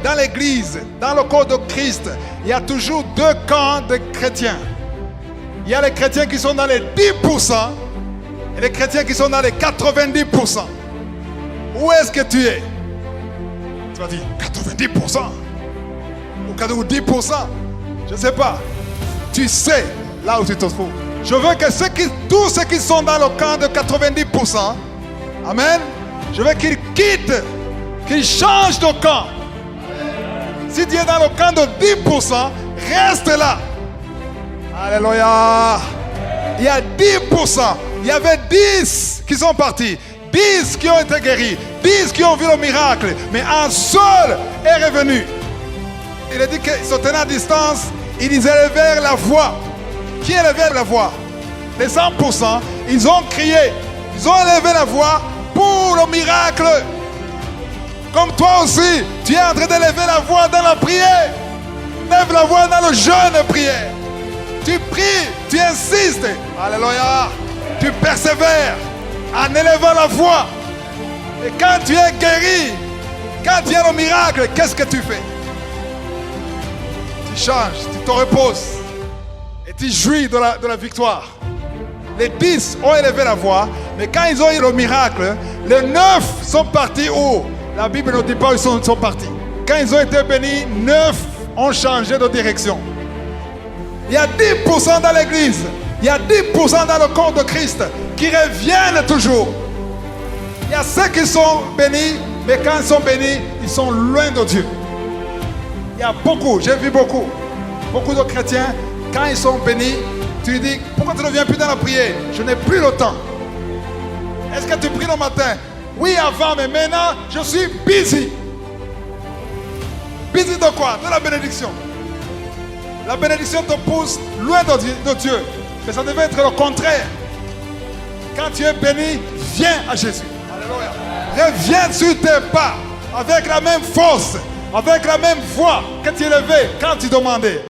dans l'église, dans le corps de Christ, il y a toujours deux camps de chrétiens. Il y a les chrétiens qui sont dans les 10% et les chrétiens qui sont dans les 90%. Où est-ce que tu es? Tu vas dire 90% ou 10%. Je ne sais pas. Tu sais là où tu te trouves. Je veux que tous ceux qui sont dans le camp de 90%, amen, je veux qu'ils quittent, qu'ils changent de camp. Si tu es dans le camp de 10%, reste là. Alléluia. Il y a 10%. Il y avait 10 qui sont partis. 10 qui ont été guéris. 10 qui ont vu le miracle. Mais un seul est revenu. Il a dit qu'ils se tenaient à distance. Ils élevèrent la voix. Qui élevait la voix? Les 100%. Ils ont crié. Ils ont élevé la voix pour le miracle. Comme toi aussi, tu es en train d'élever la voix dans la prière. Lève la voix dans le jeûne de prière. Tu pries, tu insistes. Alléluia. Tu persévères en élevant la voix. Et quand tu es guéri, quand tu as le miracle, qu'est-ce que tu fais? Tu changes, tu te reposes. Et tu jouis de la victoire. Les 10 ont élevé la voix, mais quand ils ont eu le miracle, les 9 sont partis où? La Bible ne dit pas où ils sont partis. Quand ils ont été bénis, 9 ont changé de direction. Il y a 10% dans l'église, il y a 10% dans le corps de Christ qui reviennent toujours. Il y a ceux qui sont bénis, mais quand ils sont bénis, ils sont loin de Dieu. Il y a beaucoup, j'ai vu beaucoup de chrétiens, quand ils sont bénis, tu dis, pourquoi tu ne viens plus dans la prière? Je n'ai plus le temps. Est-ce que tu pries le matin? Oui, avant, mais maintenant, je suis busy. Busy de quoi? De la bénédiction. La bénédiction te pousse loin de Dieu. Mais ça devait être le contraire. Quand tu es béni, viens à Jésus. Alléluia. Reviens sur tes pas avec la même force, avec la même voix que tu élevais quand tu demandais.